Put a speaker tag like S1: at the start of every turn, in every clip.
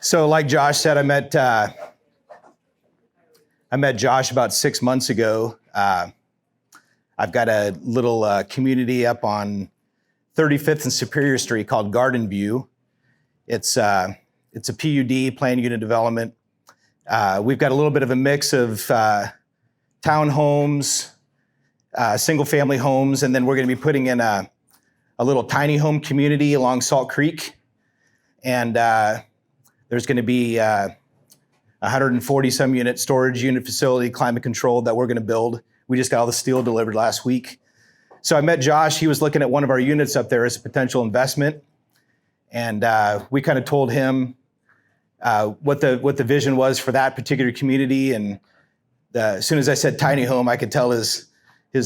S1: So like Josh said, I met Josh about 6 months ago. I've got a little community up on 35th and Superior Street called Garden View. It's a PUD, planned unit development. We've got a little bit of a mix of townhomes, single-family homes, and then we're going to be putting in a little tiny home community along Salt Creek. And there's going to be 140-some unit storage unit facility, climate controlled, that we're going to build. We just got all the steel delivered last week. So I met Josh. He was looking at one of our units up there as a potential investment. And we kind of told him what the vision was for that particular community. And as soon as I said tiny home, I could tell his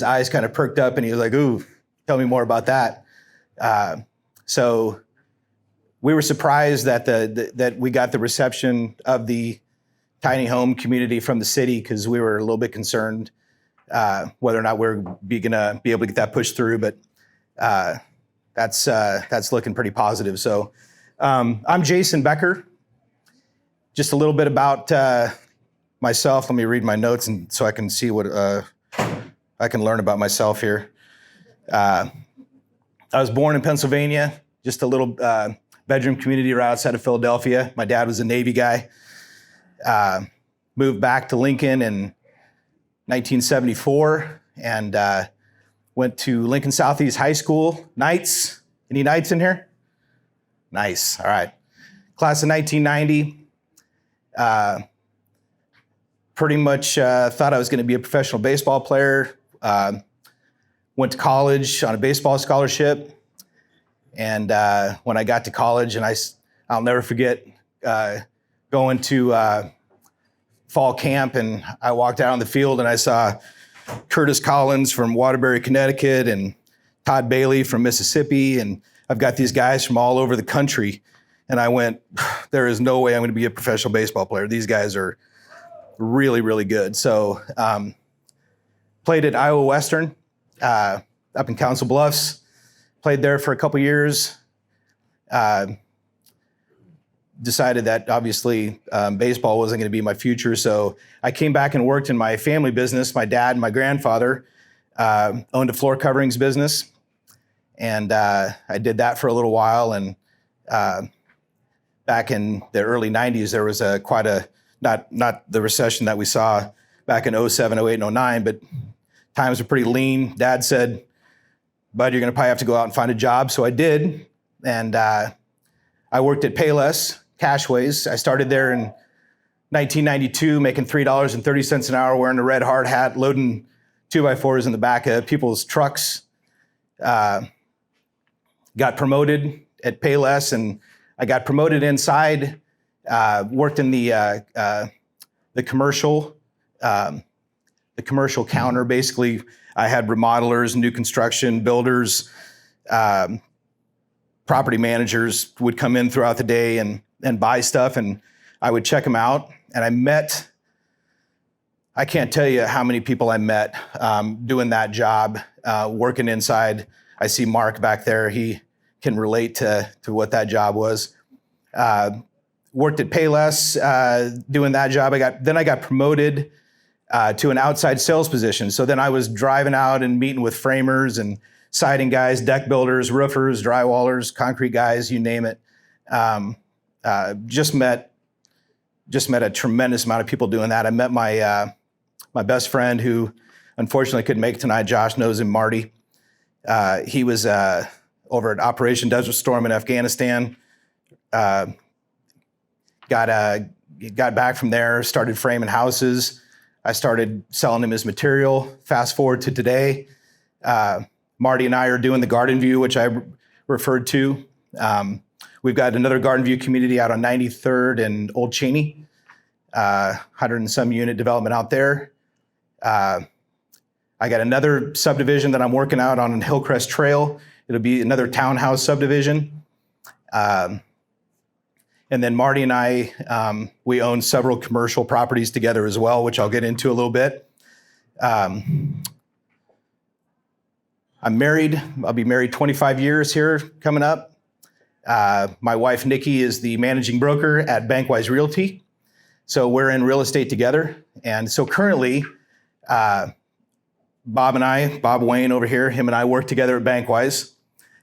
S1: eyes kind of perked up, and he was like, "Ooh, tell me more about that." So we were surprised that we got the reception of the tiny home community from the city, because we were a little bit concerned whether or not we're going to be able to get that pushed through. But that's looking pretty positive. So I'm Jayson Becker. Just a little bit about myself. Let me read my notes and so I can see what I can learn about myself here. I was born in Pennsylvania, just a little bedroom community right outside of Philadelphia. My dad was a Navy guy. Moved back to Lincoln in 1974 and went to Lincoln Southeast High School. Knights? Any Knights in here? Nice. All right. Class of 1990. Pretty much thought I was going to be a professional baseball player. Went to college on a baseball scholarship. And when I got to college, and I'll never forget going to fall camp, and I walked out on the field and I saw Curtis Collins from Waterbury, Connecticut, and Todd Bailey from Mississippi. And I've got these guys from all over the country. And I went, there is no way I'm going to be a professional baseball player. These guys are really, really good. So played at Iowa Western up in Council Bluffs. Played there for a couple years. Decided that obviously baseball wasn't going to be my future. So I came back and worked in my family business. My dad and my grandfather owned a floor coverings business. And I did that for a little while. And back in the early 90s, there was not the recession that we saw back in 07, 08, and 09, but times were pretty lean. Dad said, "Bud, you're going to probably have to go out and find a job." So I did. And I worked at Payless Cashways. I started there in 1992, making $3.30 an hour, wearing a red hard hat, loading 2x4s in the back of people's trucks. Got promoted at Payless, and I got promoted inside. Worked in the commercial counter. Basically, I had remodelers, new construction, builders, property managers would come in throughout the day and buy stuff, and I would check them out. And I can't tell you how many people I met doing that job, working inside. I see Mark back there. He can relate to what that job was. Worked at Payless doing that job. I got promoted to an outside sales position. So then I was driving out and meeting with framers and siding guys, deck builders, roofers, drywallers, concrete guys, you name it. Just met a tremendous amount of people doing that. I met my best friend, who unfortunately couldn't make it tonight. Josh knows him, Marty. He was over at Operation Desert Storm in Afghanistan. Got back from there, started framing houses. I started selling him his material. Fast forward to today. Marty and I are doing the Garden View, which I referred to. We've got another Garden View community out on 93rd and Old Cheney, 100 and some unit development out there. I got another subdivision that I'm working out on Hillcrest Trail. It'll be another townhouse subdivision. And then Marty and I, we own several commercial properties together as well, which I'll get into a little bit. I'm married. I'll be married 25 years here coming up. My wife, Nicki, is the managing broker at Bankwise Realty. So we're in real estate together. And so currently, Bob Wayne over here, him and I work together at Bankwise.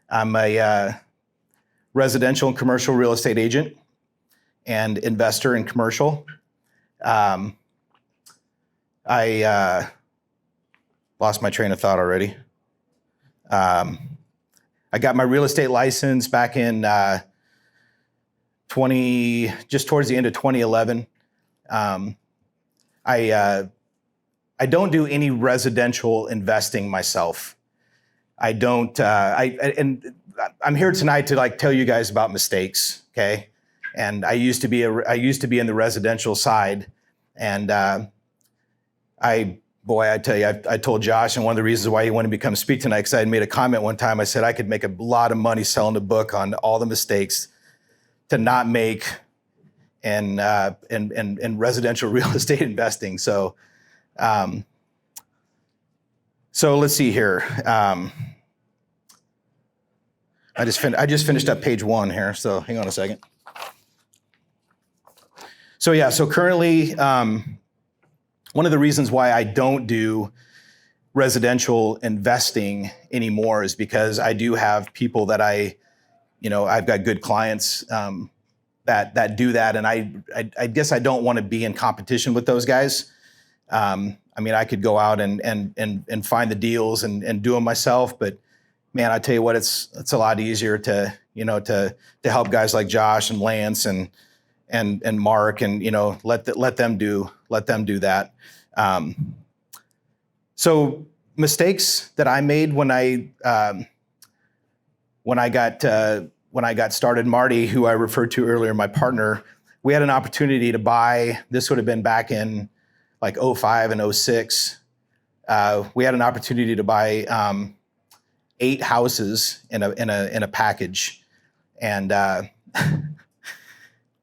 S1: I'm a residential and commercial real estate agent and investor in commercial. I lost my train of thought already. I got my real estate license back in just towards the end of 2011. I don't do any residential investing myself. I don't. And I'm here tonight to tell you guys about mistakes. Okay, and I used to be in the residential side, and I tell you, I told Josh, and one of the reasons why he wanted me to come speak tonight, because I had made a comment one time. I said I could make a lot of money selling a book on all the mistakes to not make in residential real estate investing. So let's see here. I just finished up page 1 here. So hang on a second. So currently, one of the reasons why I don't do residential investing anymore is because I do have people that I've got good clients that do that, and I guess I don't want to be in competition with those guys. I could go out and find the deals and do them myself, but man, I tell you what, it's a lot easier to help guys like Josh and Lance and Mark and let them do that. So mistakes that I made when I got started, Marty, who I referred to earlier, my partner, we had an opportunity to buy. This would have been back in 05 and 06. We had an opportunity to buy 8 houses in a package, and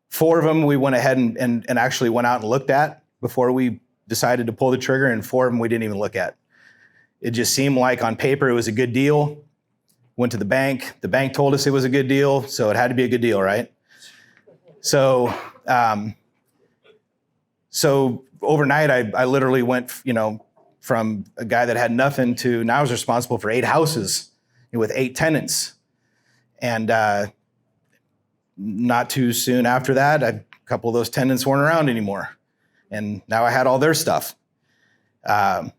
S1: 4 of them we went ahead and actually went out and looked at before we decided to pull the trigger, and 4 of them we didn't even look at. It just seemed like on paper it was a good deal. Went to the bank. The bank told us it was a good deal, so it had to be a good deal, right? So overnight, I literally went, from a guy that had nothing to now I was responsible for 8 houses with 8 tenants. And not too soon after that, a couple of those tenants weren't around anymore. And now I had all their stuff. And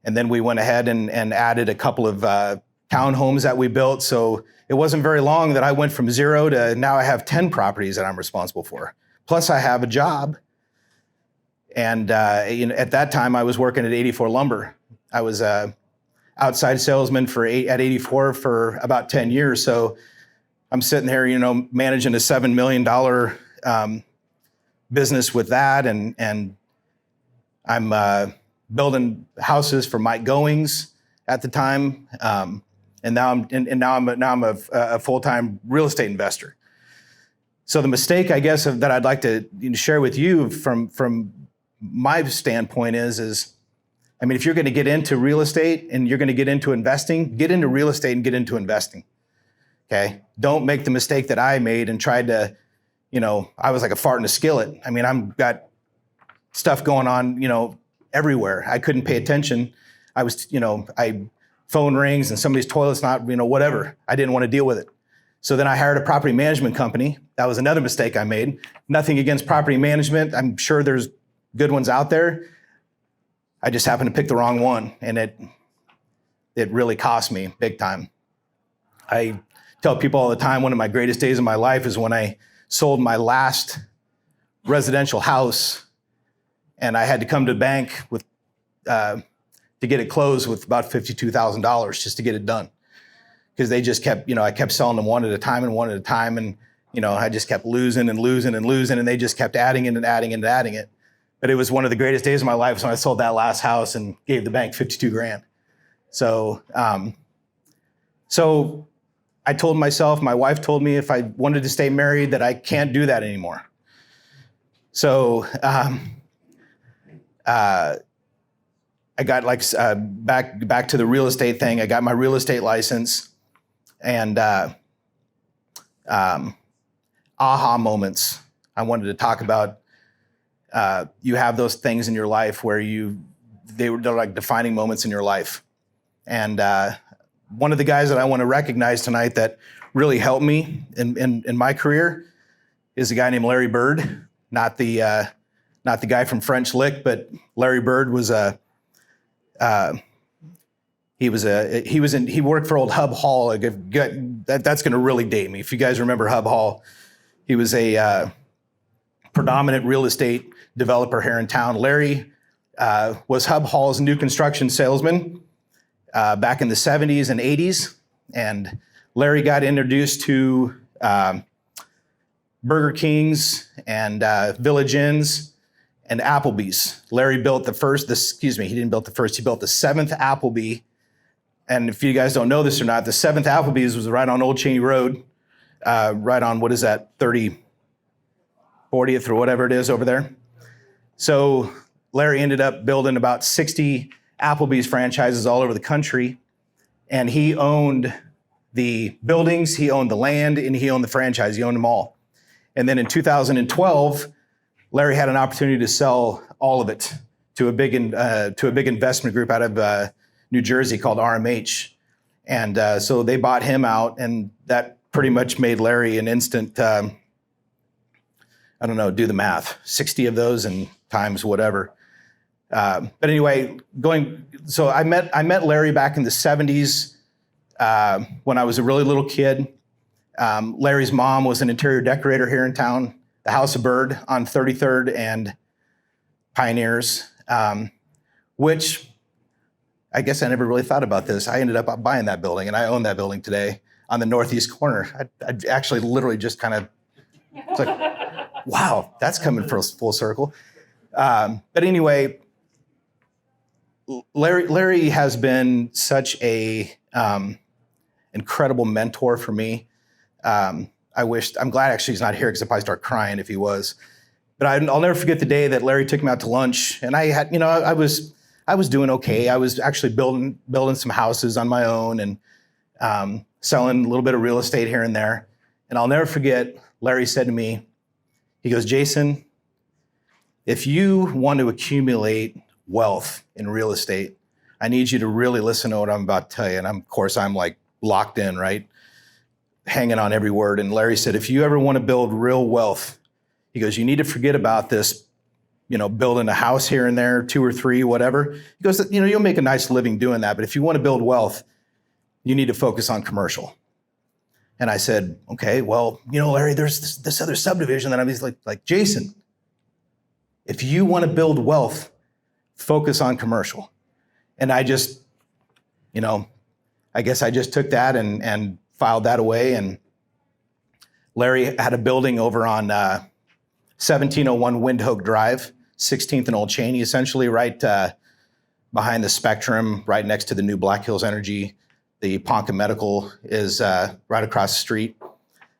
S1: then we went ahead and added a couple of townhomes that we built. So it wasn't very long that I went from 0 to now I have 10 properties that I'm responsible for. Plus I have a job. And at that time I was working at 84 Lumber. I was a outside salesman at 84 for about 10 years. So I'm sitting here, managing a $7 million business with that, and I'm building houses for Mike Goings at the time, and now I'm a full-time real estate investor. So the mistake, I guess, that I'd like to share with you from my standpoint is if you're going to get into real estate and you're going to get into investing, get into real estate and get into investing. Okay, don't make the mistake that I made and tried to, I was like a fart in a skillet. I've got stuff going on, everywhere. I couldn't pay attention. I was, phone rings and somebody's toilet's not, whatever. I didn't want to deal with it. So then I hired a property management company. That was another mistake I made. Nothing against property management. I'm sure there's good ones out there. I just happened to pick the wrong one, and it really cost me big time. I tell people all the time, one of my greatest days of my life is when I sold my last residential house, and I had to come to the bank with to get it closed with about $52,000 just to get it done, because they just kept, I kept selling them one at a time, and I just kept losing, and they just kept adding it and adding it and adding it. But it was one of the greatest days of my life when I sold that last house and gave the bank $52,000. So I told myself, my wife told me if I wanted to stay married that I can't do that anymore. So I got back to the real estate thing. I got my real estate license, and aha moments. I wanted to talk about, you have those things in your life where they're like defining moments in your life. And one of the guys that I want to recognize tonight that really helped me in my career is a guy named Larry Bird, not the guy from French Lick, but Larry Bird was he worked for old Hub Hall. That's going to really date me. If you guys remember Hub Hall, he was a predominant real estate developer here in town. Larry was Hub Hall's new construction salesman back in the 70s and 80s. And Larry got introduced to Burger Kings and Village Inns and Applebee's. Larry built he didn't build the first, he built the 7th Applebee. And if you guys don't know this or not, the 7th Applebee's was right on Old Cheney Road, right on, 40th or whatever it is over there. So Larry ended up building about 60 Applebee's franchises all over the country. And he owned the buildings, he owned the land, and he owned the franchise. He owned them all. And then in 2012, Larry had an opportunity to sell all of it to a big investment group out of New Jersey called RMH. And so they bought him out, and that pretty much made Larry an instant, do the math, 60 of those and times whatever. But anyway, so I met Larry back in the 70s when I was a really little kid. Larry's mom was an interior decorator here in town, the House of Bird on 33rd and Pioneers, which I guess I never really thought about this. I ended up buying that building, and I own that building today on the northeast corner. I actually literally just kind of, it's like, wow, that's coming full circle. But anyway, Larry has been such a incredible mentor for me. I'm glad actually he's not here because I'd probably start crying if he was. But I'll never forget the day that Larry took me out to lunch, and I had, I was doing okay. I was actually building some houses on my own and selling a little bit of real estate here and there. And I'll never forget, Larry said to me, he goes, "Jayson, if you want to accumulate wealth in real estate, I need you to really listen to what I'm about to tell you." And of course, I'm like locked in, right? Hanging on every word. And Larry said, if you ever want to build real wealth, he goes, you need to forget about this, building a house here and there, 2 or 3, whatever. He goes, you'll make a nice living doing that. But if you want to build wealth, you need to focus on commercial. And I said, okay, well, Larry, there's this other subdivision that I'm like, Jayson, if you want to build wealth, focus on commercial. And I just, I guess I just took that and filed that away. And Larry had a building over on 1701 Windhoek Drive, 16th and Old Cheney, essentially right behind the Spectrum, right next to the new Black Hills Energy. The Ponca Medical is right across the street.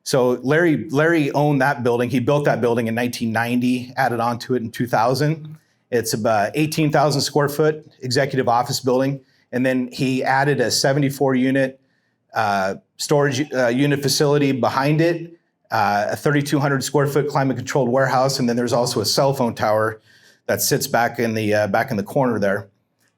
S1: So Larry owned that building. He built that building in 1990, added on to it in 2000. It's about 18,000 square foot executive office building. And then he added a 74-unit storage unit facility behind it, a 3,200 square foot climate controlled warehouse. And then there's also a cell phone tower that sits back in the corner there.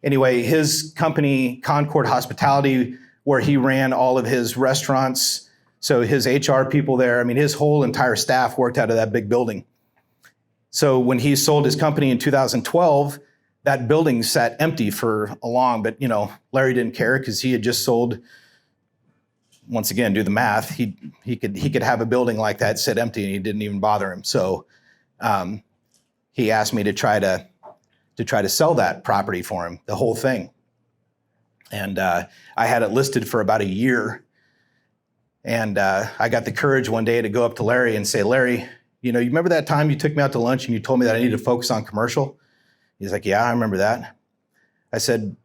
S1: Anyway, his company, Concord Hospitality, where he ran all of his restaurants, so his HR people there, his whole entire staff worked out of that big building. So when he sold his company in 2012, that building sat empty for a long, but Larry didn't care because he had just sold. Once again, do the math. He could have a building like that sit empty, and he didn't even bother him. So he asked me to try to sell that property for him, the whole thing. And I had it listed for about a year. And I got the courage one day to go up to Larry and say, Larry, you remember that time you took me out to lunch and you told me that I needed to focus on commercial? He's like, yeah, I remember that. I said,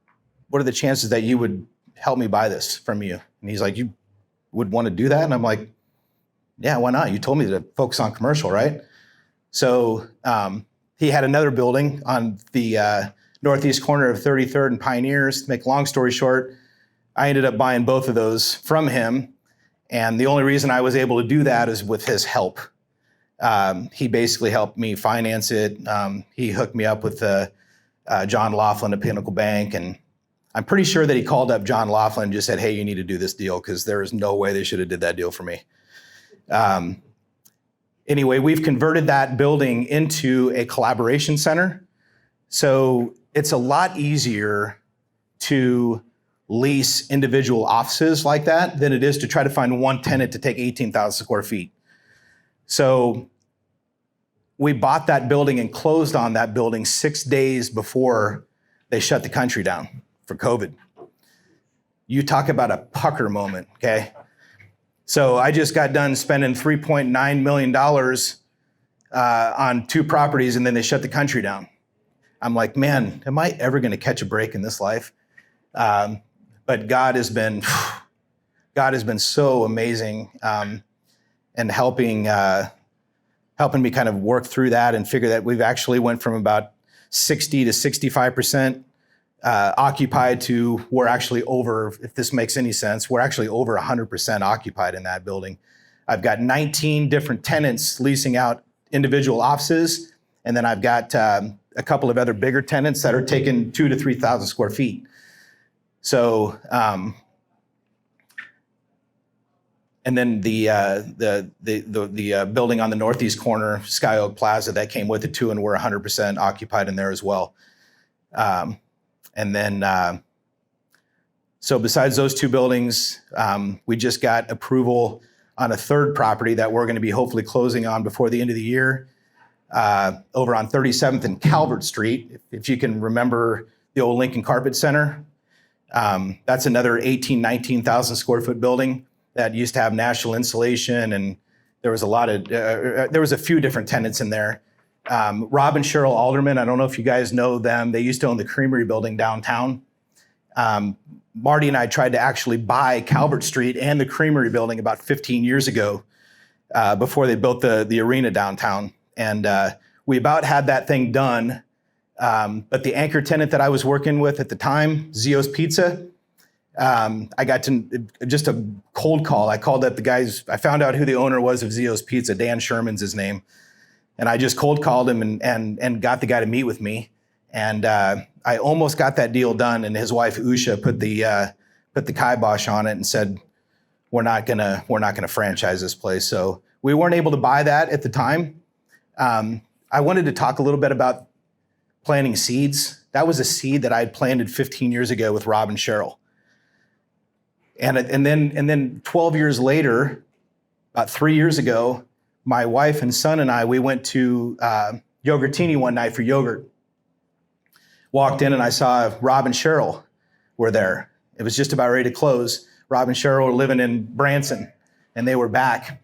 S1: what are the chances that you would help me buy this from you? And he's like, you would want to do that? And I'm like, yeah, why not? You told me to focus on commercial, right? So he had another building on the northeast corner of 33rd and Pioneers. To make a long story short, I ended up buying both of those from him. And the only reason I was able to do that is with his help. He basically helped me finance it. He hooked me up with John Laughlin at Pinnacle Bank. And I'm pretty sure that he called up John Laughlin and just said, hey, you need to do this deal, because there is no way they should have did that deal for me. Anyway, we've converted that building into a collaboration center. So it's a lot easier to lease individual offices like that than it is to try to find one tenant to take 18,000 square feet. So we bought that building and closed on that building 6 days before they shut the country down for COVID. You talk about a pucker moment, okay? So I just got done spending $3.9 million on 2 properties, and then they shut the country down. I'm like, man, am I ever going to catch a break in this life? But God has been so amazing, and helping me kind of work through that and figure that we've actually went from about 60 to 65% occupied to we're actually over, if this makes any sense, we're actually over 100% occupied in that building. I've got 19 different tenants leasing out individual offices, and then I've got a couple of other bigger tenants that are taking 2,000 to 3,000 square feet. So, and then the building on the northeast corner, Sky Oak Plaza, that came with it too, and we're 100% occupied in there as well. And then, so besides those 2 buildings, we just got approval on a 3rd property that we're going to be hopefully closing on before the end of the year, over on 37th and Calvert Street. If you can remember the old Lincoln Carpet Center, that's another 19,000 square foot building that used to have national insulation, and there was a few different tenants in there. Rob and Cheryl Alderman, I don't know if you guys know them. They used to own the Creamery building downtown. Marty and I tried to actually buy Calvert Street and the Creamery building about 15 years ago, before they built the arena downtown. And we about had that thing done. But the anchor tenant that I was working with at the time, Zio's Pizza, I got to just a cold call. I called up the guys. I found out who the owner was of Zio's Pizza. Dan Sherman's his name. And I just cold called him and got the guy to meet with me. And I almost got that deal done. And his wife Usha put the kibosh on it and said, we're not gonna franchise this place. So we weren't able to buy that at the time. I wanted to talk a little bit about planting seeds. That was a seed that I had planted 15 years ago with Rob and Cheryl. And then 12 years later, about 3 years ago, my wife and son and I, we went to Yogurtini one night for yogurt. Walked in and I saw Rob and Cheryl were there. It was just about ready to close. Rob and Cheryl were living in Branson, and they were back.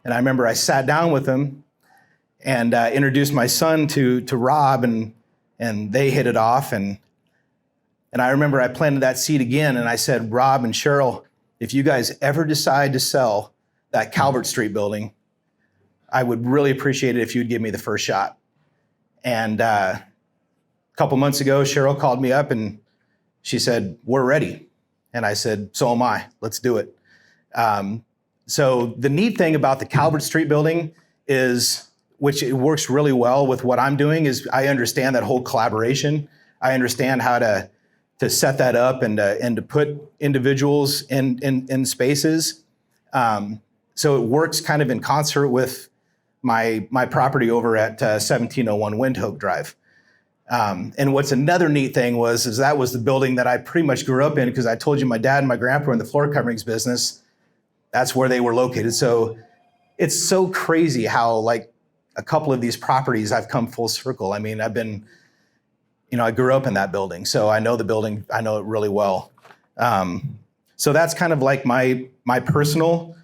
S1: And I remember I sat down with them and introduced my son to Rob, and they hit it off. And I remember I planted that seed again, and I said, Rob and Cheryl, if you guys ever decide to sell that Calvert Street building, I would really appreciate it if you'd give me the first shot. And a couple months ago, Cheryl called me up and she said, we're ready. And I said, so am I, let's do it. So the neat thing about the Calvert Street building is, which it works really well with what I'm doing, is I understand that whole collaboration. I understand how to set that up and to put individuals in spaces. So it works kind of in concert with my property over at 1701 Windhoek Drive. And what's another neat thing is that was the building that I pretty much grew up in, because I told you my dad and my grandpa were in the floor coverings business. That's where they were located. So it's so crazy how like a couple of these properties I've come full circle. I mean, I grew up in that building, so I know the building, I know it really well. So that's kind of like my personal,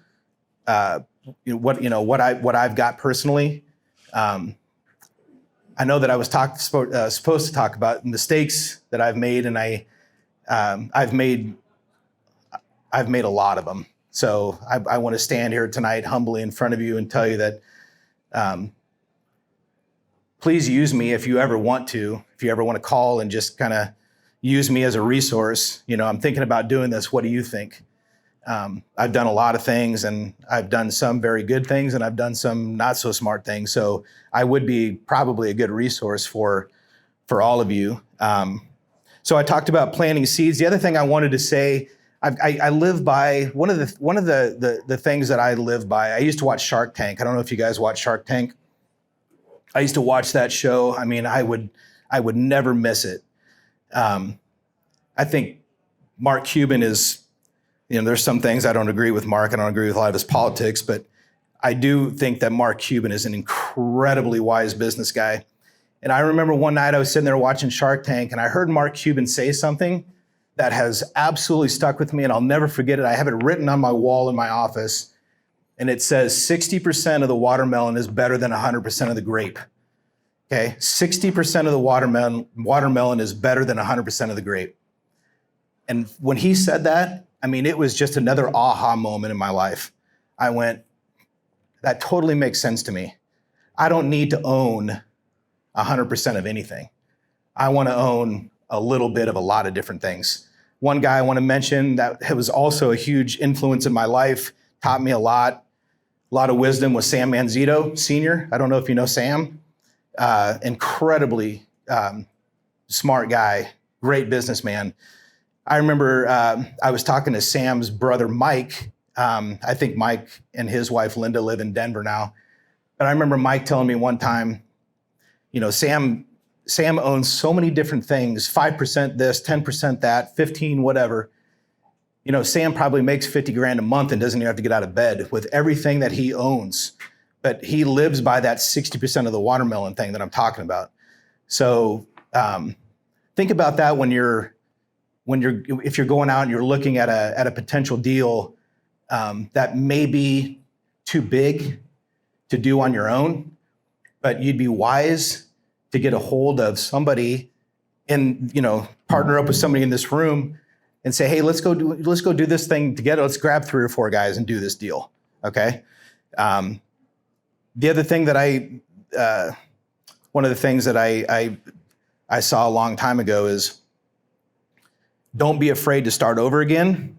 S1: what I've got personally. I know that I was supposed to talk about mistakes that I've made, and I've made a lot of them. So I want to stand here tonight humbly in front of you and tell you that please use me if you ever want to. If you ever want to call and just kind of use me as a resource, I'm thinking about doing this. What do you think? I've done a lot of things, and I've done some very good things, and I've done some not so smart things. So I would be probably a good resource for all of you. So I talked about planting seeds. The other thing I wanted to say, I live by one of the things that I live by. I used to watch Shark Tank. I don't know if you guys watch Shark Tank. I used to watch that show. I mean, I would never miss it. I think Mark Cuban is, there's some things I don't agree with Mark. I don't agree with a lot of his politics, but I do think that Mark Cuban is an incredibly wise business guy. And I remember one night I was sitting there watching Shark Tank, and I heard Mark Cuban say something that has absolutely stuck with me, and I'll never forget it. I have it written on my wall in my office, and it says 60% of the watermelon is better than 100% of the grape. Okay, 60% of the watermelon is better than 100% of the grape. And when he said that, I mean, it was just another aha moment in my life. I went, that totally makes sense to me. I don't need to own 100% of anything. I want to own a little bit of a lot of different things. One guy I want to mention that was also a huge influence in my life, taught me a lot of wisdom, was Sam Manzito, Sr. I don't know if you know Sam. Incredibly smart guy, great businessman. I remember I was talking to Sam's brother, Mike. I think Mike and his wife, Linda, live in Denver now. But I remember Mike telling me one time, Sam owns so many different things, 5% this, 10% that, 15, whatever. Sam probably makes 50 grand a month and doesn't even have to get out of bed with everything that he owns. But he lives by that 60% of the watermelon thing that I'm talking about. So think about that if you're going out and you're looking at a potential deal that may be too big to do on your own, but you'd be wise to get a hold of somebody and partner up with somebody in this room and say, hey, let's go do this thing together. Let's grab 3 or 4 guys and do this deal. Okay. The other thing that one of the things that I saw a long time ago is don't be afraid to start over again.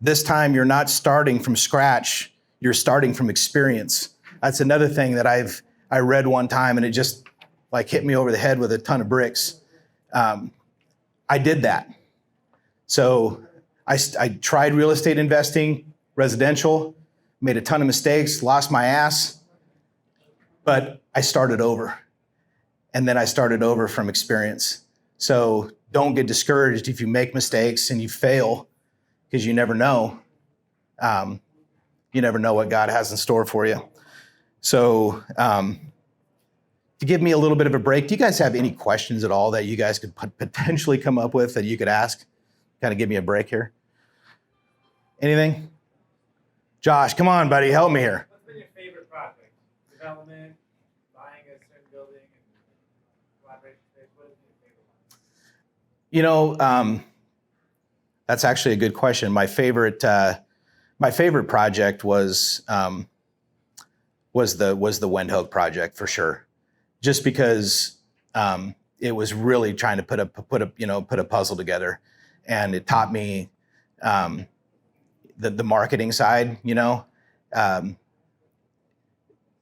S1: This time you're not starting from scratch. You're starting from experience. That's another thing that I read one time, and it just hit me over the head with a ton of bricks. I did that. So I tried real estate investing, residential, made a ton of mistakes, lost my ass, but I started over. And then I started over from experience. So don't get discouraged if you make mistakes and you fail, because you never know. You never know what God has in store for you. So to give me a little bit of a break, do you guys have any questions at all that you guys could potentially come up with that you could ask? Kind of give me a break here. Anything? Josh, come on, buddy, help me here.
S2: What's been your favorite project? Development, buying a certain building, and collaboration space? What is your favorite one?
S1: That's actually a good question. My favorite project was the Windhoek project for sure, just because it was really trying to put a puzzle together, and it taught me the marketing side.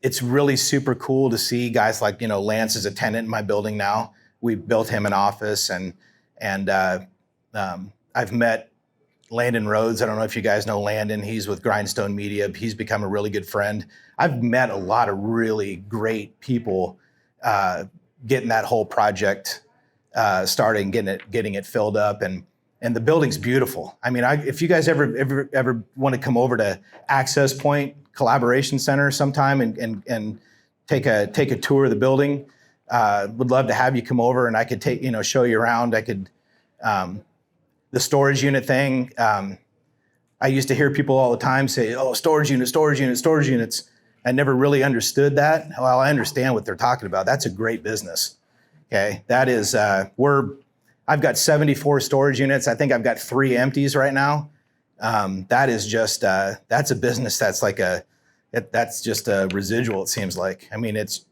S1: It's really super cool to see guys like Lance is a tenant in my building now. We built him an office, and I've met Landon Rhodes. I don't know if you guys know Landon. He's with Grindstone Media. He's become a really good friend. I've met a lot of really great people getting that whole project started, getting it filled up, and the building's beautiful. I mean, if you guys ever want to come over to Access Point Collaboration Center sometime and take a tour of the building, would love to have you come over, and I could show you around. I could. The storage unit thing, I used to hear people all the time say, oh, storage units. I never really understood that. Well, I understand what they're talking about. That's a great business. Okay, that is, I've got 74 storage units. I think I've got 3 empties right now. That is just, that's a business that's that's just a residual, it seems like. I mean, it's,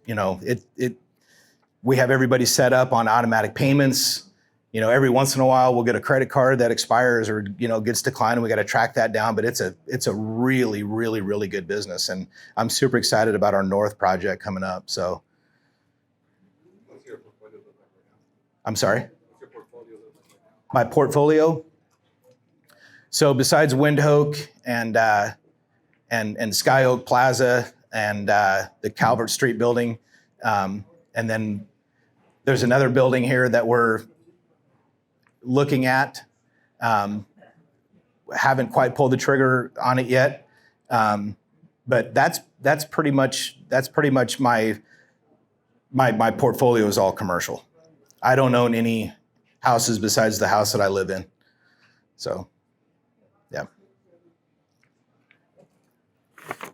S1: we have everybody set up on automatic payments. every once in a while we'll get a credit card that expires or, gets declined, and we got to track that down. But it's a really, really, really good business. And I'm super excited about our North project coming up. So.
S3: What's your portfolio look like right now?
S1: I'm sorry?
S3: What's your portfolio look like right now?
S1: My portfolio? So besides Windhoek and Sky Oak Plaza and the Calvert Street building, and then there's another building here that we're looking at. Haven't quite pulled the trigger on it yet, but that's pretty much my portfolio is all commercial. I don't own any houses besides the house that I live in. So, yeah.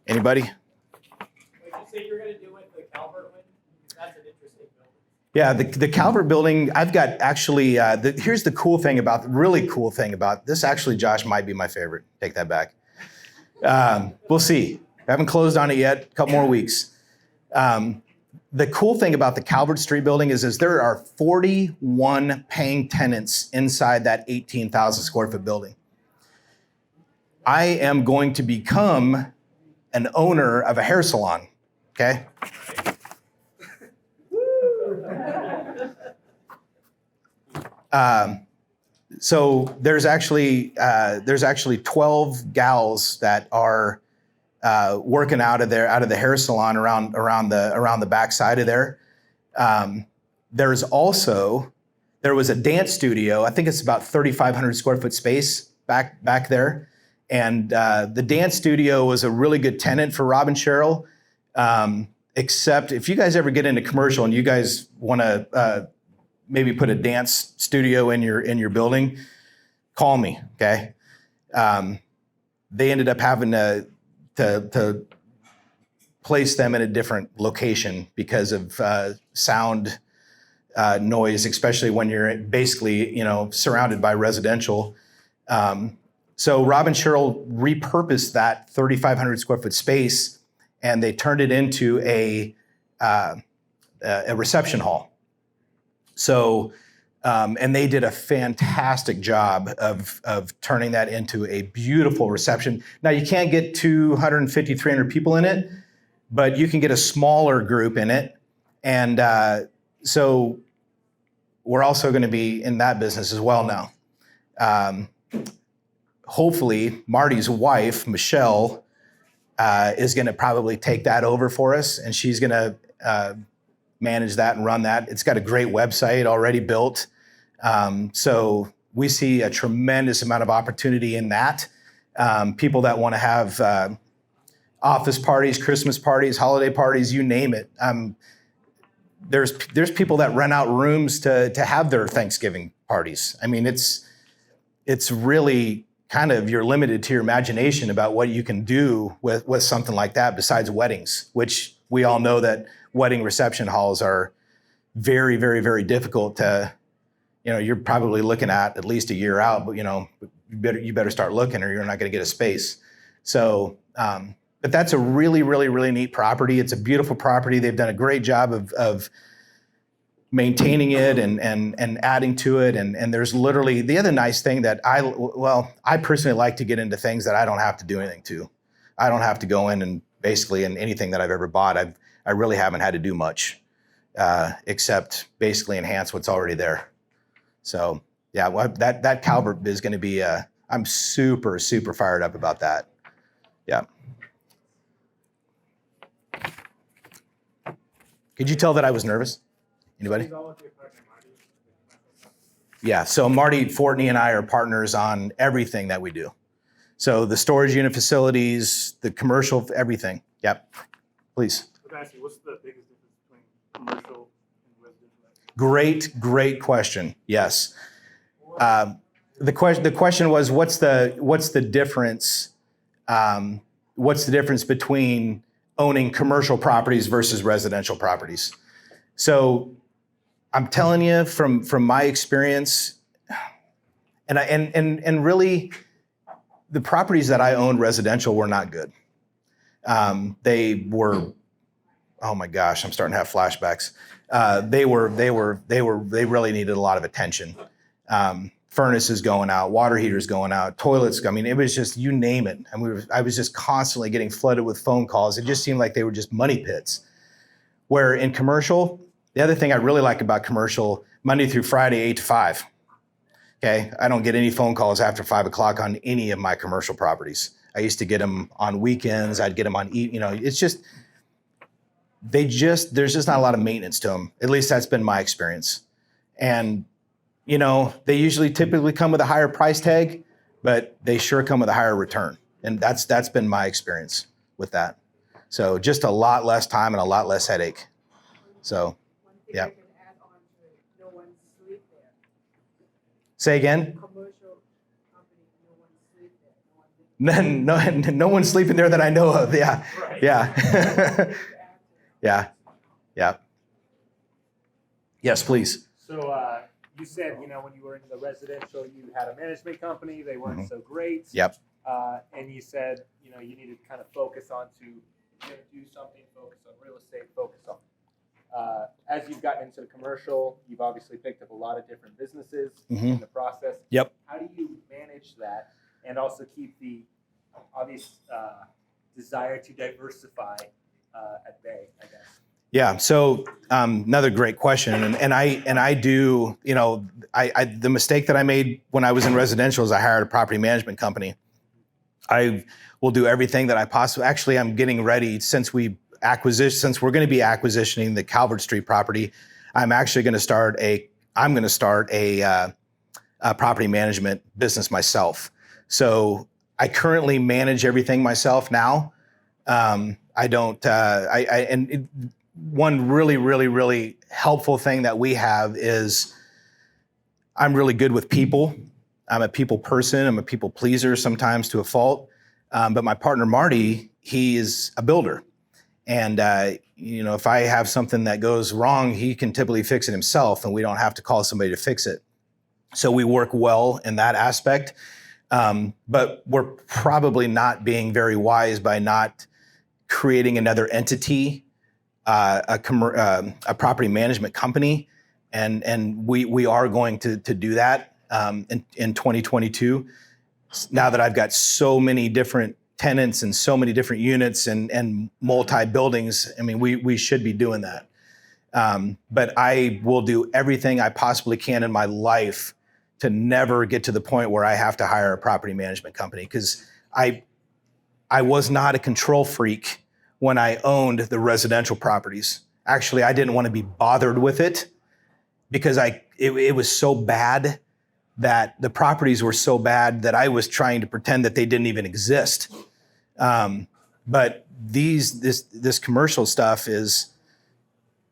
S1: Anybody?
S2: Like you say you're going to do with the Calvert one? That's an interesting building.
S1: Yeah, the Calvert building, I've got actually, here's the really cool thing about this. Actually, Josh might be my favorite. Take that back. We'll see. I haven't closed on it yet, a couple more weeks. The cool thing about the Calvert Street building is there are 41 paying tenants inside that 18,000 square foot building. I am going to become an owner of a hair salon, okay? So there's actually 12 gals that are working out of the hair salon around the back side of there. There was a dance studio. I think it's about 3,500 square foot space back there. And the dance studio was a really good tenant for Rob and Cheryl. Except if you guys ever get into commercial and you guys want to maybe put a dance studio in your building, call me, okay? They ended up having to place them in a different location because of sound noise, especially when you're basically, surrounded by residential. So Rob and Cheryl repurposed that 3,500 square foot space, and they turned it into a reception hall. So, and they did a fantastic job of turning that into a beautiful reception. Now, you can't get 250, 300 people in it, but you can get a smaller group in it. And so we're also going to be in that business as well now. Hopefully, Marty's wife, Michelle, is going to probably take that over for us, and she's going to manage that and run that. It's got a great website already built. So we see a tremendous amount of opportunity in that. People that want to have office parties, Christmas parties, holiday parties, you name it. There's people that rent out rooms to have their Thanksgiving parties. I mean, it's really kind of, you're limited to your imagination about what you can do with something like that besides weddings, which we all know that wedding reception halls are very, very, very difficult to, you're probably looking at least a year out, but you better start looking or you're not going to get a space. So, but that's a really, really, really neat property. It's a beautiful property. They've done a great job of maintaining it and adding to it. And there's literally, the other nice thing that I personally like to get into things that I don't have to do anything to. I don't have to go in and basically in anything that I've ever bought, I really haven't had to do much except basically enhance what's already there. So yeah, that Calvert is going to be, I'm super, super fired up about that. Yeah. Could you tell that I was nervous? Anybody? Yeah, so Marty Fortney and I are partners on everything that we do. So the storage unit facilities, the commercial, everything. Yep, please.
S4: I was asking, what's the biggest difference between commercial and residential?
S1: Great question. Yes. The question was, what's the difference? What's the difference between owning commercial properties versus residential properties? So I'm telling you from my experience, and really, the properties that I owned residential were not good. They were, oh my gosh, I'm starting to have flashbacks. They really needed a lot of attention. Furnaces going out, water heaters going out, toilets. I mean, it was just, you name it. And I was just constantly getting flooded with phone calls. It just seemed like they were just money pits. Where in commercial, the other thing I really like about commercial, Monday through Friday, 8 to 5. Okay, I don't get any phone calls after 5 o'clock on any of my commercial properties. I used to get them on weekends. I'd get them on, it's just, there's just not a lot of maintenance to them. At least that's been my experience. And, they usually typically come with a higher price tag, but they sure come with a higher return. And that's been my experience with that. So just a lot less time and a lot less headache. So, yeah.
S5: No one sleep there.
S1: Say again?
S5: Commercial company, no one sleep there.
S1: No one's sleeping there that I know of. Yeah.
S2: Right.
S1: Yeah. Yeah. Yeah. Yes, please.
S2: So you said, when you were in the residential, you had a management company. They weren't so great.
S1: Yep.
S2: And you said, you needed to kind of focus on do something, focus on real estate, focus on. As you've gotten into the commercial, you've obviously picked up a lot of different businesses in the process.
S1: Yep.
S2: How do you manage that and also keep the obvious desire to diversify at bay, I guess?
S1: Yeah. So another great question, and I do. The mistake that I made when I was in residential is I hired a property management company. I will do everything that I possibly. Actually, I'm getting ready since we're going to be acquisitioning the Calvert Street property. I'm actually going to start a property management business myself. So I currently manage everything myself now. I don't. One really, really, really helpful thing that we have is I'm really good with people. I'm a people person. I'm a people pleaser sometimes to a fault. But my partner, Marty, he is a builder. And, if I have something that goes wrong, he can typically fix it himself and we don't have to call somebody to fix it. So we work well in that aspect. But we're probably not being very wise by not creating another entity, a property management company, and we are going to do that in 2022. Now that I've got so many different tenants and so many different units and multi buildings, I mean, we should be doing that. But I will do everything I possibly can in my life to never get to the point where I have to hire a property management company, because I was not a control freak when I owned the residential properties. Actually, I didn't want to be bothered with it because it was so bad, that the properties were so bad that I was trying to pretend that they didn't even exist. But this commercial stuff is,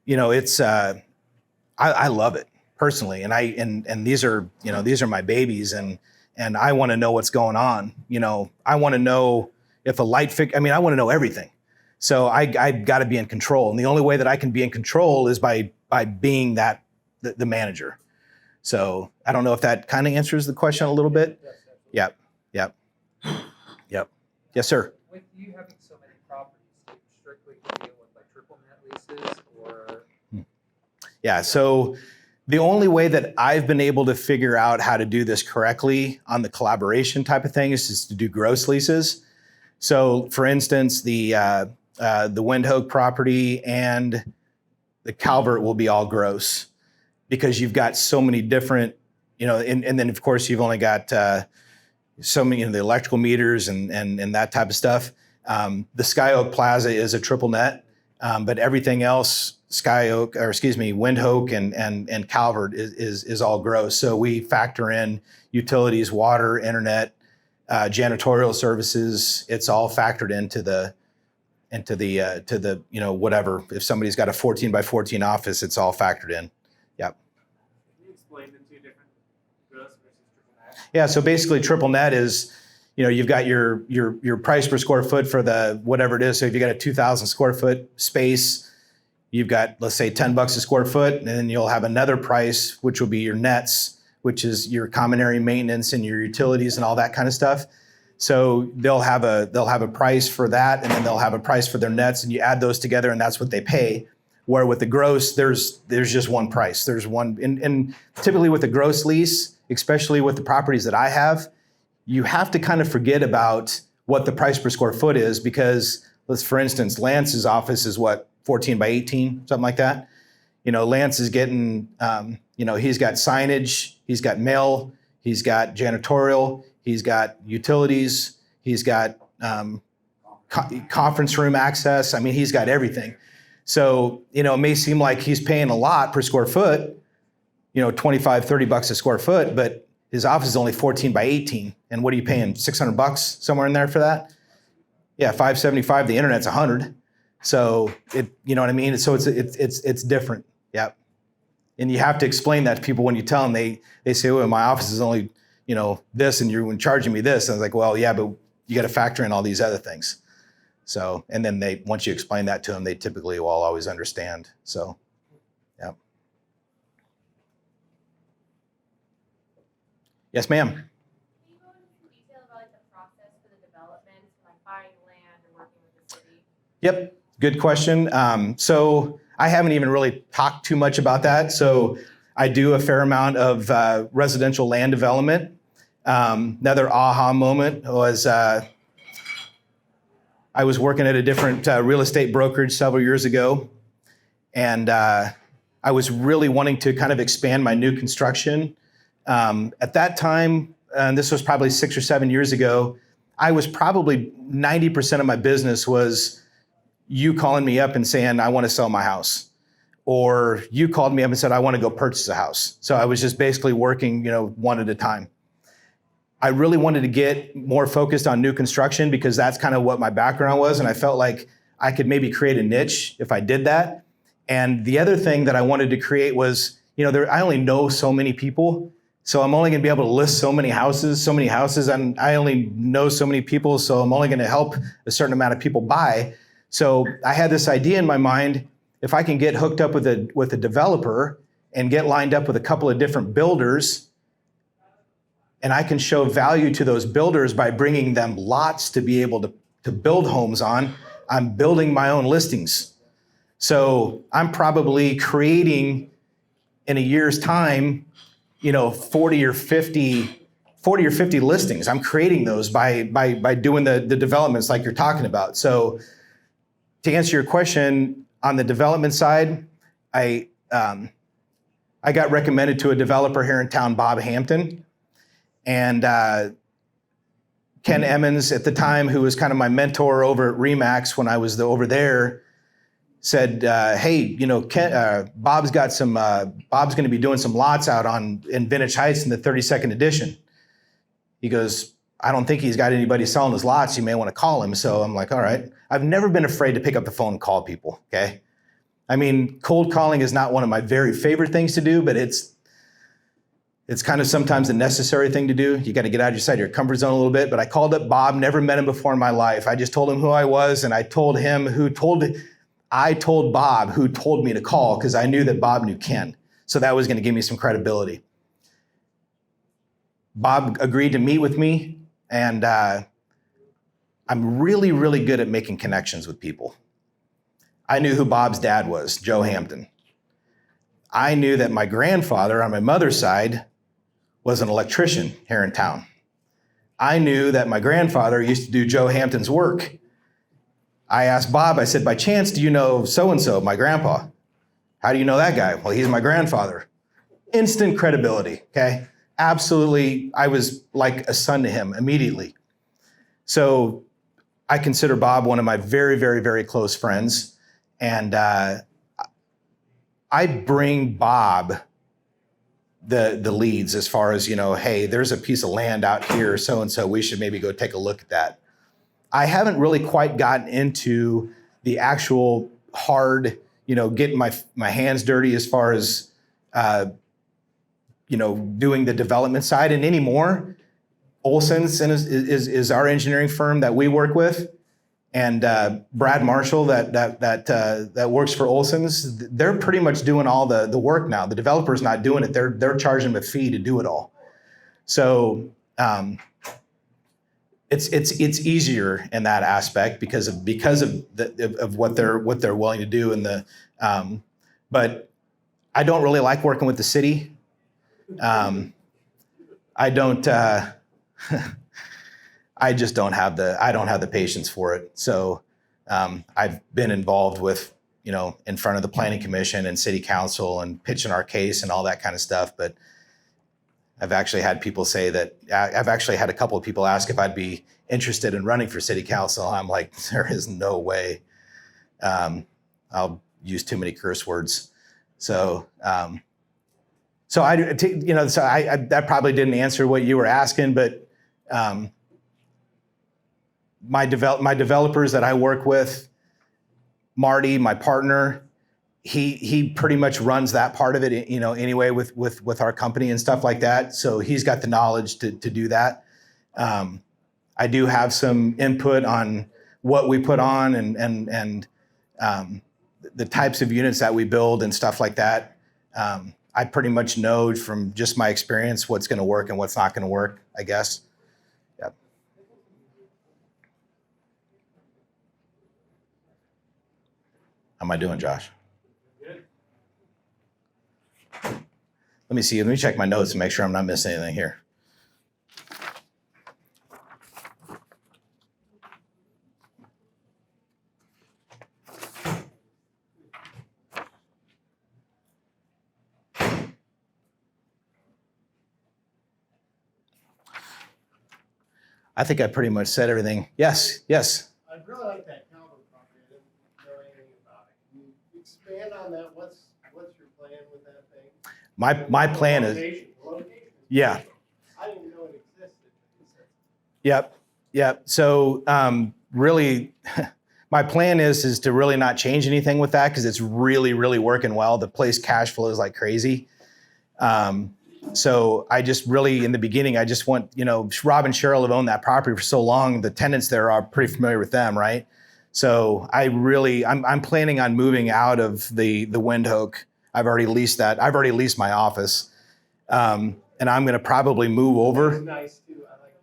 S1: it's I love it personally, and these are my babies, and I want to know what's going on. I want to know if a light I want to know everything. So I've got to be in control. And the only way that I can be in control is by being the manager. So I don't know if that kind of answers the question a little bit.
S2: Yes,
S1: Yep. Yes, sir.
S6: With you having so many properties, do you strictly deal with triple net leases or?
S1: Yeah. So the only way that I've been able to figure out how to do this correctly on the collaboration type of thing is to do gross leases. So for instance, the Windhoek property and the Calvert will be all gross, because you've got so many different, and then of course you've only got so many, the electrical meters and that type of stuff. The Sky Oak Plaza is a triple net, but everything else, Windhoek and Calvert is all gross. So we factor in utilities, water, internet, janitorial services. It's all factored into the whatever. If somebody's got a 14 by 14 office, it's all factored in. Yep.
S2: Can you explain the two different gross versus triple net?
S1: Yeah. So basically, triple net is, you've got your price per square foot for the whatever it is. So if you got a 2,000 square foot space, you've got, let's say, $10 a square foot, and then you'll have another price, which will be your nets, which is your common area maintenance and your utilities and all that kind of stuff. So they'll have a price for that, and then they'll have a price for their nets, and you add those together, and that's what they pay. Where with the gross, there's just one price. There's one, and typically with the gross lease, especially with the properties that I have, you have to kind of forget about what the price per square foot is because, let's for instance, Lance's office is what, 14 by 18, something like that. Lance is getting, he's got signage, he's got mail, he's got janitorial, he's got utilities, he's got conference room access. I mean, he's got everything. So, it may seem like he's paying a lot per square foot, 25, 30 bucks a square foot, but his office is only 14 by 18. And what are you paying? 600 bucks somewhere in there for that? Yeah, 575. The internet's 100. So you know what I mean? So it's different. Yep. And you have to explain that to people when you tell them. They say, well, my office is only, this, and you're charging me this. And I was like, well, yeah, but you got to factor in all these other things. So, and then once you explain that to them, they typically will always understand. So, yeah. Yes, ma'am.
S7: Can you go into some detail about the process for the development, like buying land or working with the city?
S1: Yep, good question. So I haven't even really talked too much about that. So I do a fair amount of residential land development. Another aha moment was I was working at a different real estate brokerage several years ago, and I was really wanting to kind of expand my new construction. At that time, and this was probably 6 or 7 years ago, I was probably 90% of my business was you calling me up and saying, I want to sell my house. Or you called me up and said, I want to go purchase a house. So I was just basically working, one at a time. I really wanted to get more focused on new construction because that's kind of what my background was. And I felt like I could maybe create a niche if I did that. And the other thing that I wanted to create was, I only know so many people. So I'm only going to be able to list so many houses, and I only know so many people. So I'm only going to help a certain amount of people buy. So I had this idea in my mind, if I can get hooked up with a developer and get lined up with a couple of different builders, and I can show value to those builders by bringing them lots to be able to build homes on, I'm building my own listings. So I'm probably creating in a year's time, 40 or 50 listings. I'm creating those by doing the developments like you're talking about. So to answer your question, on the development side, I got recommended to a developer here in town, Bob Hampton. And Ken Emmons at the time, who was kind of my mentor over at Remax when I was over there, said, hey, Bob's going to be doing some lots out in Vintage Heights in the 32nd edition. He goes, I don't think he's got anybody selling his lots. You may want to call him. So I'm like, all right. I've never been afraid to pick up the phone and call people, okay? I mean, cold calling is not one of my very favorite things to do, but it's kind of sometimes a necessary thing to do. You got to get out of your comfort zone a little bit. But I called up Bob, never met him before in my life. I just told him who I was, and I told Bob who told me to call because I knew that Bob knew Ken. So that was going to give me some credibility. Bob agreed to meet with me, and I'm really, really good at making connections with people. I knew who Bob's dad was, Joe Hampton. I knew that my grandfather on my mother's side was an electrician here in town. I knew that my grandfather used to do Joe Hampton's work. I asked Bob, I said, by chance, do you know so-and-so, my grandpa? How do you know that guy? Well, he's my grandfather. Instant credibility, okay? Absolutely, I was like a son to him immediately. So I consider Bob one of my very, very, very close friends. And I bring Bob the leads as far as, hey, there's a piece of land out here, so-and-so, we should maybe go take a look at that. I haven't really quite gotten into the actual hard, getting my hands dirty as far as, doing the development side. And anymore, Olson's is our engineering firm that we work with. And Brad Marshall that works for Olson's, they're pretty much doing all the work now. The developer's not doing it. They're charging them a fee to do it all. So it's easier in that aspect because of what they're willing to do and the But I don't really like working with the city. I don't. I just don't have the patience for it. So I've been involved with, in front of the planning commission and city council and pitching our case and all that kind of stuff. But I've actually had people say that, I've actually had a couple of people ask if I'd be interested in running for city council. I'm like, there is no way. I'll use too many curse words. So, that probably didn't answer what you were asking, but my developers that I work with, Marty, my partner, he pretty much runs that part of it, anyway, with our company and stuff like that. So he's got the knowledge to do that. I do have some input on what we put on and the types of units that we build and stuff like that. I pretty much know from just my experience what's going to work and what's not going to work, I guess. Yep. How am I doing, Josh?
S4: Good.
S1: Let me see. Let me check my notes and make sure I'm not missing anything here. I think I pretty much said everything. Yes.
S8: I really like that Calvin property. I didn't know anything about it. Can you expand on that? What's your plan with that thing?
S1: My plan is,
S8: Location.
S1: yeah.
S8: I didn't even know it existed.
S1: Yep. So really, my plan is to really not change anything with that because it's really, really working well. The place cash flows like crazy. So I just really, in the beginning, I just want, Rob and Cheryl have owned that property for so long. The tenants there are pretty familiar with them, right? So I'm planning on moving out of the Windhoek. I've already leased that. I've already leased my office. And I'm going to probably move over.
S8: It's nice too. I like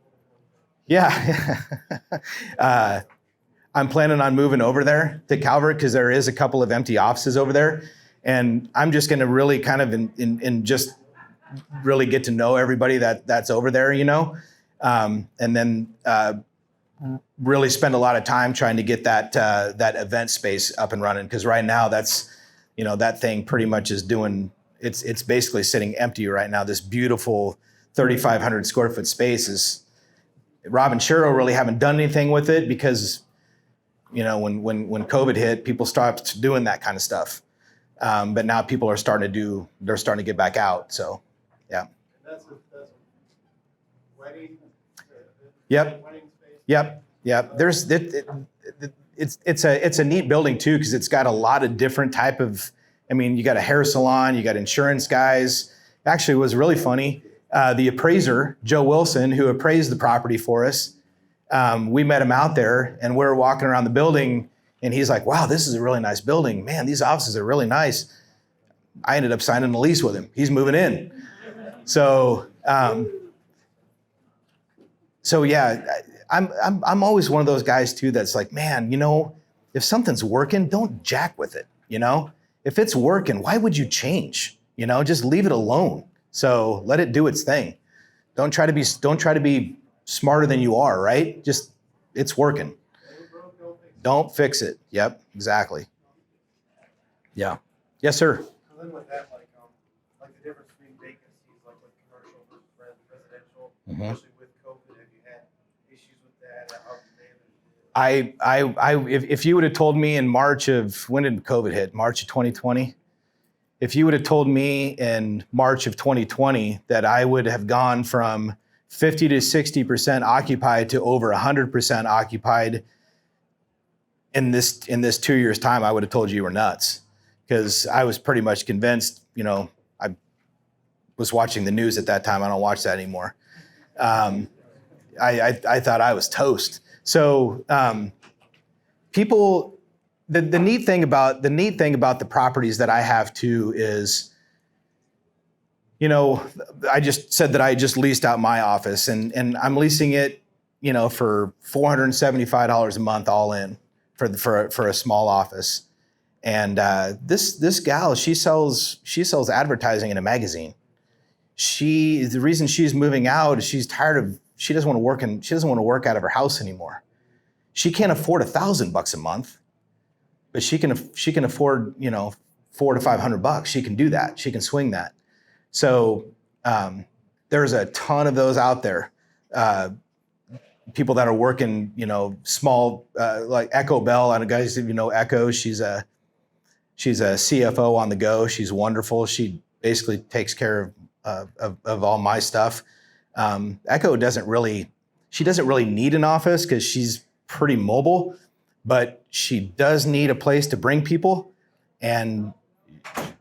S8: it.
S1: Yeah. I'm planning on moving over there to Calvert because there is a couple of empty offices over there. And I'm just going to really kind of just really get to know everybody that's over there, and then really spend a lot of time trying to get that event space up and running. Because right now that's, that thing pretty much is doing, it's basically sitting empty right now. This beautiful 3,500 square foot space is, Rob and Cheryl really haven't done anything with it because, when COVID hit, people stopped doing that kind of stuff. But now people are starting to get back out. So, yeah.
S8: That's a wedding.
S1: Yep.
S8: Wedding space.
S1: Yep. It's a neat building too because it's got a lot of different type of. You got a hair salon, you got insurance guys. Actually, it was really funny. The appraiser, Joe Wilson, who appraised the property for us, we met him out there, and we were walking around the building, and he's like, "Wow, this is a really nice building. Man, these offices are really nice." I ended up signing a lease with him. He's moving in. So yeah, I'm always one of those guys too that's like, man, if something's working, don't jack with it. If it's working, why would you change? Just leave it alone. So let it do its thing. Don't try to be smarter than you are, right? Just it's working. Don't fix it. Yep, exactly. Yeah. Yes, sir.
S8: So then with that, like the difference between vacancies, like with commercial versus residential, especially with COVID, have you had issues with that? How have you managed it?
S1: If you would have told me in when did COVID hit? March of 2020? If you would have told me in March of 2020 that I would have gone from 50 to 60% occupied to over 100% occupied in this 2 years time, I would have told you were nuts. Because I was pretty much convinced, I was watching the news at that time. I don't watch that anymore. I thought I was toast. So people, the neat thing about the properties that I have too is, I just said that I just leased out my office and I'm leasing it, for $475 a month all in for a small office. And this gal, she sells advertising in a magazine. The reason she's moving out is she doesn't want to work out of her house anymore. She can't afford $1,000 a month, but she can afford, $400 to $500. She can do that. She can swing that. So there's a ton of those out there. People that are working, small, like Echo Bell. I don't know, guys, if you know Echo, she's a CFO on the go. She's wonderful. She basically takes care of all my stuff. Echo doesn't really need an office because she's pretty mobile, but she does need a place to bring people. And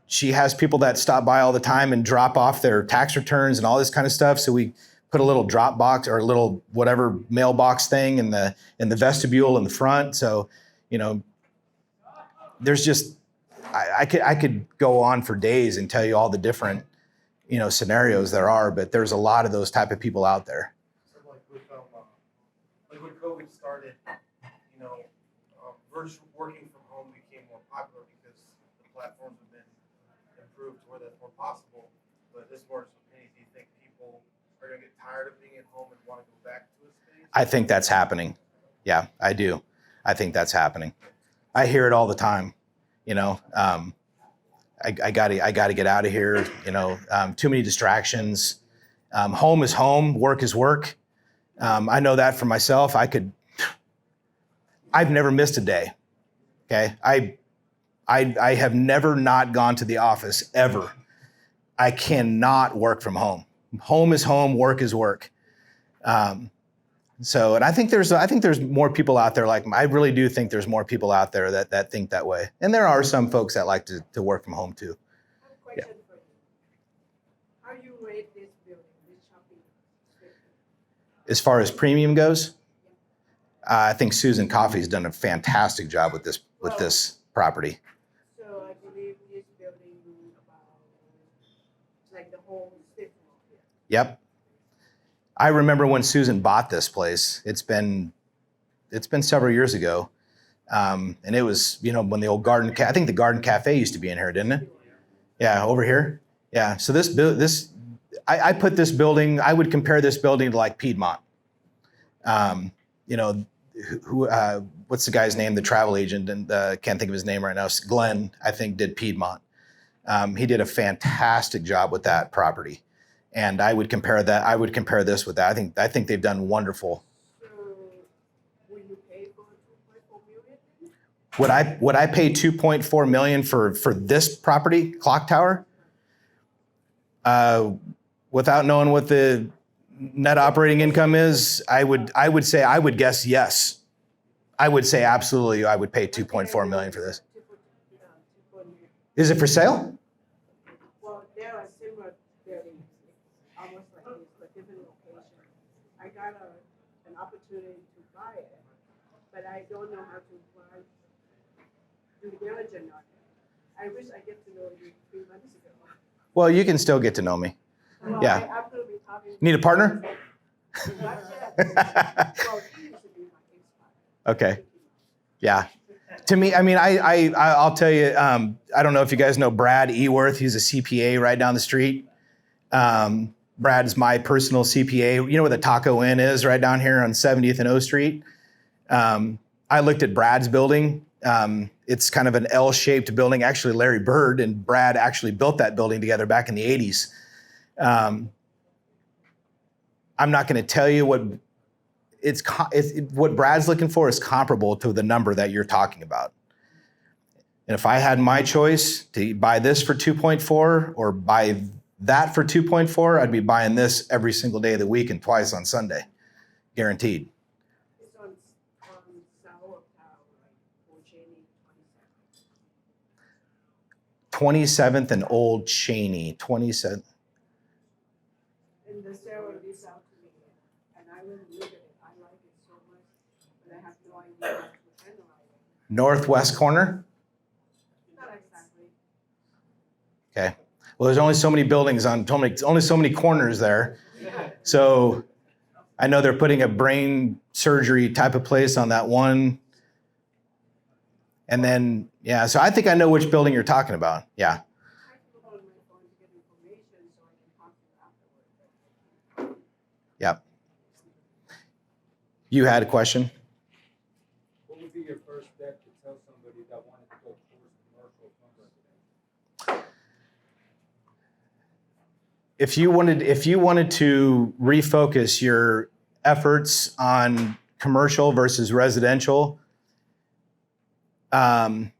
S1: she has people that stop by all the time and drop off their tax returns and all this kind of stuff. So we put a little drop box or a little whatever mailbox thing in the vestibule in the front. So, there's just, I could go on for days and tell you all the different, scenarios there are, but there's a lot of those type of people out there.
S8: So like when COVID started, virtual working from home became more popular because the platforms have been improved to where that's more possible. But this more so do you think people are going to get tired of being at home and want to go back to a space?
S1: I think that's happening. Yeah, I do. I think that's happening. I hear it all the time. I got to get out of here. Too many distractions. Home is home. Work is work. I know that for myself. I've never missed a day. Okay, I have never not gone to the office ever. I cannot work from home. Home is home. Work is work. And I think there's more people out there I really do think there's more people out there that think that way. And there are some folks that like to work from home too.
S5: I have a question for you. How you rate this building, this shopping strip?
S1: As far as premium goes, I think Susan Coffey's done a fantastic job with this property.
S5: So I believe this building about like the whole strip mall here.
S1: Yep. I remember when Susan bought this place. It's been several years ago, and it was when the old I think the Garden Cafe used to be in here, didn't it? Yeah, over here. Yeah. So I put this building. I would compare this building to like Piedmont. What's the guy's name? The travel agent, and can't think of his name right now. Glenn, I think, did Piedmont. He did a fantastic job with that property. And I would compare this with that. I think they've done wonderful.
S5: So will you pay for 2.4 million?
S1: Would I pay $2.4 million for this property, Clock Tower? Without knowing what the net operating income is, I would guess yes. I would say absolutely I would pay $2.4 million for this. Is it for sale?
S5: Well, there are similar buildings, almost like this, but different locations. I got an opportunity to buy it, but I don't know how to buy, do diligence on it. I wish I get to know you 3 months ago.
S1: Well, you can still get to know me.
S5: Well,
S1: Yeah.
S5: I will be talking.
S1: Need a partner?
S5: Not yet. Well, he used to be my ex-partner.
S1: Okay. Yeah. To me, I'll tell you, I don't know if you guys know Brad Eworth. He's a CPA right down the street. Brad is my personal CPA. You know where the Taco Inn is right down here on 70th and O Street? I looked at Brad's building. It's kind of an L-shaped building. Actually, Larry Bird and Brad actually built that building together back in the 80s. I'm not going to tell you what Brad's looking for is comparable to the number that you're talking about. And if I had my choice to buy this for 2.4 or buy that for 2.4, I'd be buying this every single day of the week and twice on Sunday, guaranteed.
S5: It's on South Tower, Old Cheney,
S1: 27th and Old Cheney, 27th.
S5: And the seller reached out to me, and I went and looked at it. I like it so much, but I have no idea how to analyze it.
S1: Northwest corner?
S5: Not exactly.
S1: Okay. Well, there's only so many buildings only so many corners there. So I know they're putting a brain surgery type of place on that one. And then, yeah, so I think I know which building you're talking about. Yeah.
S5: I can go on my phone to get information so I can talk to you afterwards.
S1: Yep. You had a question?
S9: What would be your first step to tell somebody that wanted to go towards commercial from residential?
S1: If you wanted to refocus your efforts on commercial versus residential, I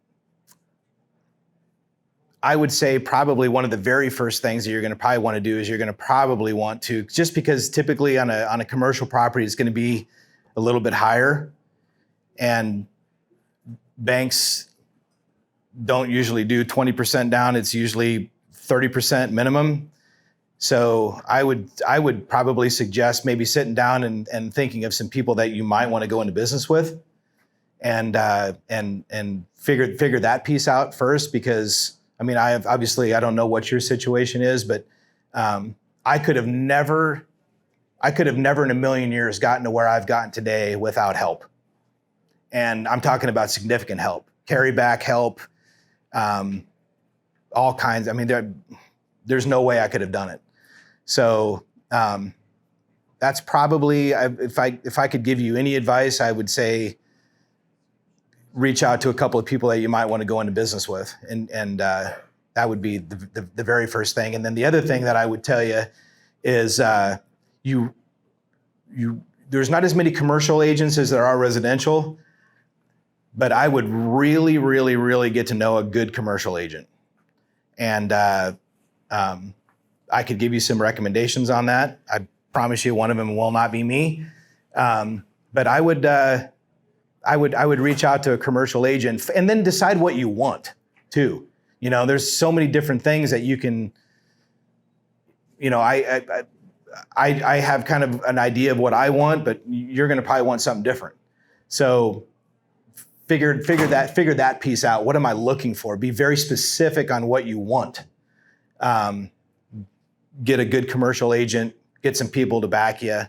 S1: would say probably one of the very first things that you're going to probably want to do is you're going to probably want to, just because typically on a commercial property it's going to be a little bit higher, and banks don't usually do 20% down. It's usually 30% minimum. So I would probably suggest maybe sitting down and thinking of some people that you might want to go into business with, and figure that piece out first, because I mean, I don't know what your situation is, but I could have never in a million years gotten to where I've gotten today without help. And I'm talking about significant help, carryback help, all kinds. I mean, there's no way I could have done it. So that's probably, if I could give you any advice, I would say reach out to a couple of people that you might want to go into business with, and that would be the very first thing. And then the other thing that I would tell you is there's not as many commercial agents as there are residential, but I would really, really, really get to know a good commercial agent, and I could give you some recommendations on that. I promise you one of them will not be me, but I would reach out to a commercial agent and then decide what you want too. You know, there's so many different things that you can, you know, I have kind of an idea of what I want, but you're going to probably want something different. So figure that piece out. What am I looking for? Be very specific on what you want. Get a good commercial agent, get some people to back you.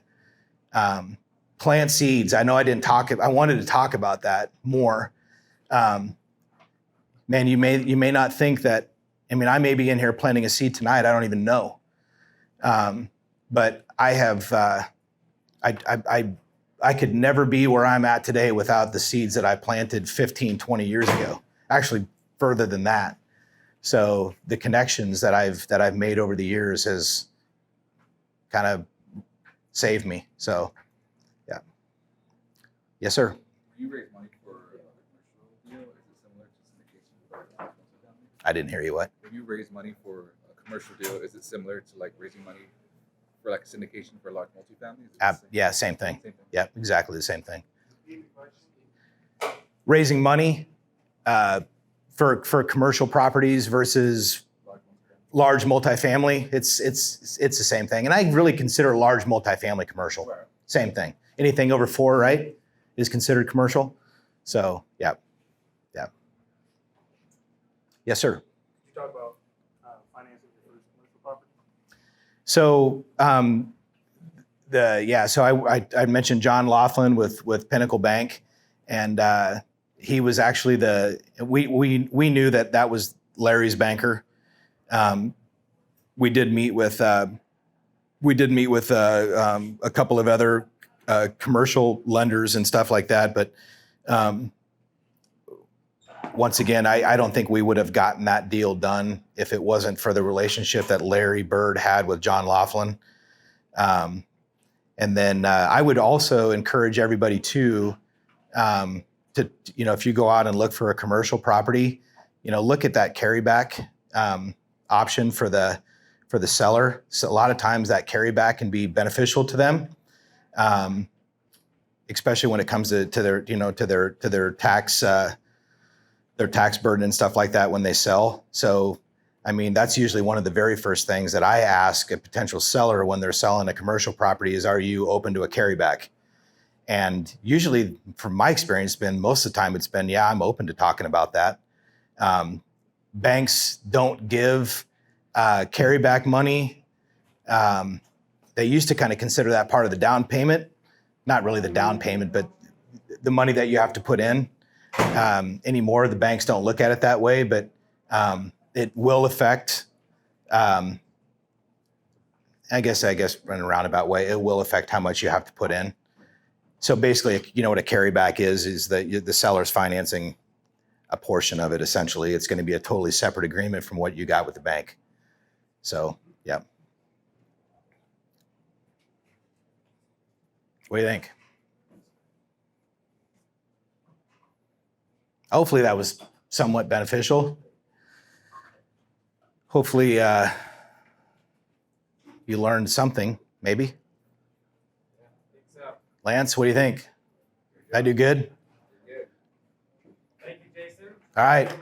S1: Plant seeds. I know I wanted to talk about that more. Man, you may not think that, I mean, I may be in here planting a seed tonight. I don't even know. But I have, I could never be where I'm at today without the seeds that I planted 15, 20 years ago. Actually, further than that. So the connections that I've made over the years has kind of saved me. So, yeah. Yes, sir.
S3: When you raise money for a commercial deal, is it similar to syndication for like multifamily?
S1: I didn't hear you. What?
S3: When you raise money for a commercial deal, is it similar to like raising money for like a syndication for a large multifamily? Is it the same?
S1: Yeah, same thing.
S3: Same thing.
S1: Yeah, exactly the same thing. Raising money for commercial properties versus large multifamily, it's the same thing. And I really consider large multifamily commercial.
S3: Right.
S1: Same thing. Anything over 4, right, is considered commercial. So, yeah. Yes, sir.
S4: Could you talk about financing your first commercial property?
S1: So, so I mentioned John Laughlin with Pinnacle Bank, and he was actually we knew that was Larry's banker. We did meet with a couple of other commercial lenders and stuff like that, but once again, I don't think we would have gotten that deal done if it wasn't for the relationship that Larry Bird had with John Laughlin. And then I would also encourage everybody to, if you go out and look for a commercial property, look at that carryback option for the seller. So a lot of times that carryback can be beneficial to them, especially when it comes to their tax burden and stuff like that when they sell. So, I mean, that's usually one of the very first things that I ask a potential seller when they're selling a commercial property is, are you open to a carryback? And usually, from my experience, most of the time it's been, yeah, I'm open to talking about that. Banks don't give carryback money. They used to kind of consider that part of the down payment. Not really the down payment, but the money that you have to put in. anymore. The banks don't look at it that way, but it will affect. I guess in a roundabout way, it will affect how much you have to put in. So basically, you know what a carryback is that the seller's financing a portion of it. Essentially, it's going to be a totally separate agreement from what you got with the bank. So, yeah. What do you think? Hopefully that was somewhat beneficial. Hopefully you learned something, maybe. Lance, what do you think? Did I do good?
S4: Thank you, Jayson.
S1: All right.